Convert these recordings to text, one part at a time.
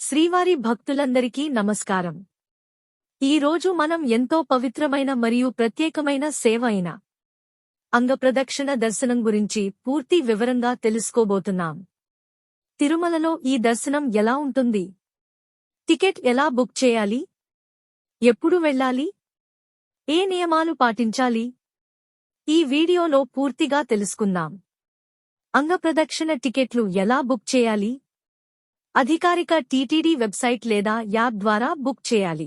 శ్రీవారి భక్తులందరికీ నమస్కారం. ఈరోజు మనం ఎంతో పవిత్రమైన మరియు ప్రత్యేకమైన సేవ అయిన అంగప్రదక్షిణ దర్శనం గురించి పూర్తి వివరంగా తెలుసుకోబోతున్నాం. తిరుమలలో ఈ దర్శనం ఎలా ఉంటుంది? టికెట్ ఎలా బుక్ చేయాలి? ఎప్పుడు వెళ్ళాలి? ఏ నియమాలు పాటించాలి? ఈ వీడియోలో పూర్తిగా తెలుసుకుందాం. అంగప్రదక్షిణ టికెట్లు ఎలా బుక్ చేయాలి? అధికారిక టీటీడీ వెబ్సైట్ లేదా యాప్ ద్వారా బుక్ చేయాలి.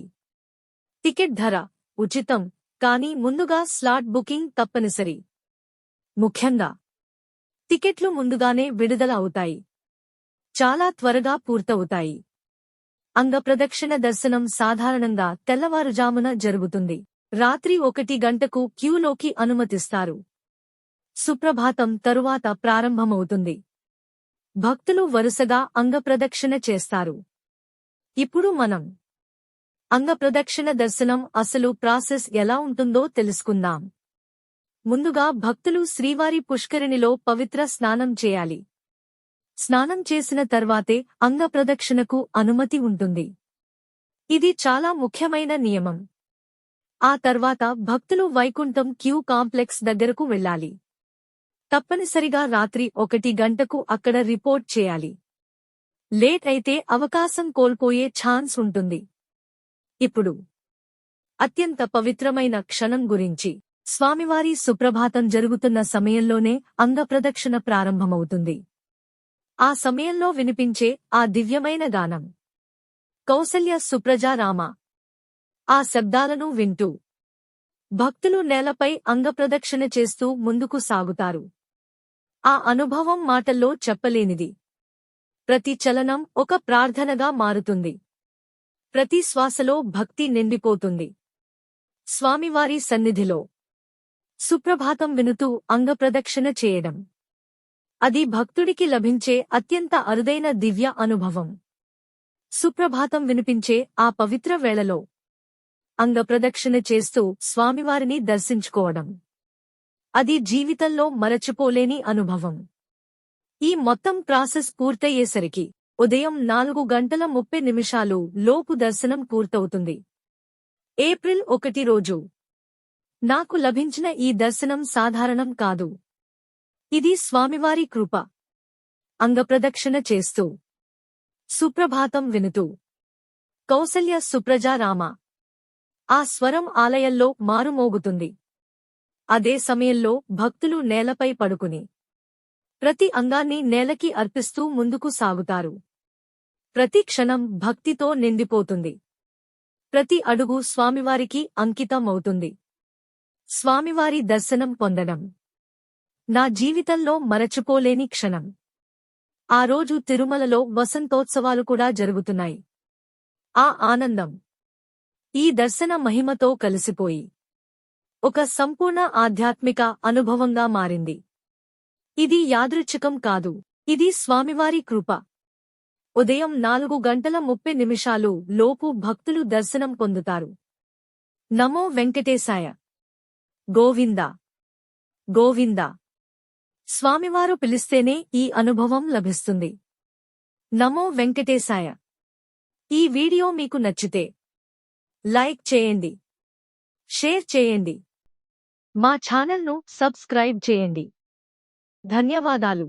టికెట్ ధర ఉచితం, కానీ ముందుగా స్లాట్ బుకింగ్ తప్పనిసరి. ముఖ్యంగా టికెట్లు ముందుగానే విడుదల అవుతాయి, చాలా త్వరగా పూర్తవుతాయి. అంగప్రదక్షిణ దర్శనం సాధారణంగా తెల్లవారుజామున జరుగుతుంది. రాత్రి 1 గంటకు క్యూలోకి అనుమతిస్తారు. సుప్రభాతం తరువాత ప్రారంభమవుతుంది. భక్తులు వరుసగా అంగప్రదక్షిణ చేస్తారు. ఇప్పుడు మనం అంగప్రదక్షిణ దర్శనం అసలు ప్రాసెస్ ఎలా ఉంటుందో తెలుసుకుందాం. ముందుగా భక్తులు శ్రీవారి పుష్కరిణిలో పవిత్ర స్నానం చేయాలి. స్నానం చేసిన తర్వాతే అంగప్రదక్షిణకు అనుమతి ఉంటుంది. ఇది చాలా ముఖ్యమైన నియమం. ఆ తర్వాత భక్తులు వైకుంఠం క్యూ కాంప్లెక్స్ దగ్గరకు వెళ్ళాలి. తప్పనిసరిగా రాత్రి 1 గంటకు అక్కడ రిపోర్ట్ చేయాలి. లేట్ అయితే అవకాశం కోల్పోయే ఛాన్స్ ఉంటుంది. ఇప్పుడు అత్యంత పవిత్రమైన క్షణం గురించి. స్వామివారి సుప్రభాతం జరుగుతున్న సమయంలోనే అంగప్రదక్షిణ ప్రారంభమవుతుంది. ఆ సమయంలో వినిపించే ఆ దివ్యమైన గానం కౌసల్య సుప్రజా రామ. ఆ శబ్దాలను వింటూ భక్తులు నేలపై అంగప్రదక్షిణ చేస్తూ ముందుకు సాగుతారు. ఆ అనుభవం మాటల్లో చెప్పలేనిది. ప్రతి చలనం ఒక ప్రార్థనగా మారుతుంది. ప్రతి శ్వాసలో భక్తి నిండిపోతుంది. స్వామివారి సన్నిధిలో సుప్రభాతం వినుతూ అంగప్రదక్షిణ చేయడం, అది భక్తుడికి లభించే అత్యంత అరుదైన దివ్య అనుభవం. సుప్రభాతం వినిపించే ఆ పవిత్ర వేళలో అంగప్రదక్షిణ చేస్తూ స్వామివారిని దర్శించుకోవడం, అది జీవితంలో మరచిపోలేని అనుభవం. ఈ మొత్తం ప్రాసెస్ పూర్తయ్యేసరికి ఉదయం 4:30 లోపు దర్శనం పూర్తవుతుంది. ఏప్రిల్ 1 రోజు నాకు లభించిన ఈ దర్శనం సాధారణం కాదు. ఇది స్వామివారి కృప. అంగప్రదక్షిణ చేస్తూ సుప్రభాతం వినుతూ కౌసల్య సుప్రజా రామ, ఆ స్వరం ఆలయంలో మారుమోగుతుంది. అదే సమయంలో భక్తులు నేలపై పడుకుని ప్రతి అంగాన్ని నేలకి అర్పిస్తూ ముందుకు సాగుతారు. ప్రతి క్షణం భక్తితో నిండిపోతుంది. ప్రతి అడుగు స్వామివారికి అంకితం అవుతుంది. స్వామివారి దర్శనం పొందడం నా జీవితంలో మరచిపోలేని క్షణం. ఆ రోజు తిరుమలలో వసంతోత్సవాలు కూడా జరుగుతున్నాయి. ఆ ఆనందం ఈ దర్శన మహిమతో కలిసిపోయి ఒక సంపూర్ణ ఆధ్యాత్మిక అనుభవంగా మారింది. ఇది యాదృచ్ఛికం కాదు, ఇది స్వామివారి కృప. ఉదయం 4:30 లోపు భక్తులు దర్శనం పొందుతారు. నమో వెంకటేశాయ, గోవింద గోవింద. స్వామివారు పిలిస్తేనే ఈ అనుభవం లభిస్తుంది. నమో వెంకటేశాయ. ఈ వీడియో మీకు నచ్చితే లైక్ చేయండి, షేర్ చేయండి, మా ఛానల్ను సబ్స్క్రైబ్ చేయండి. ధన్యవాదాలు.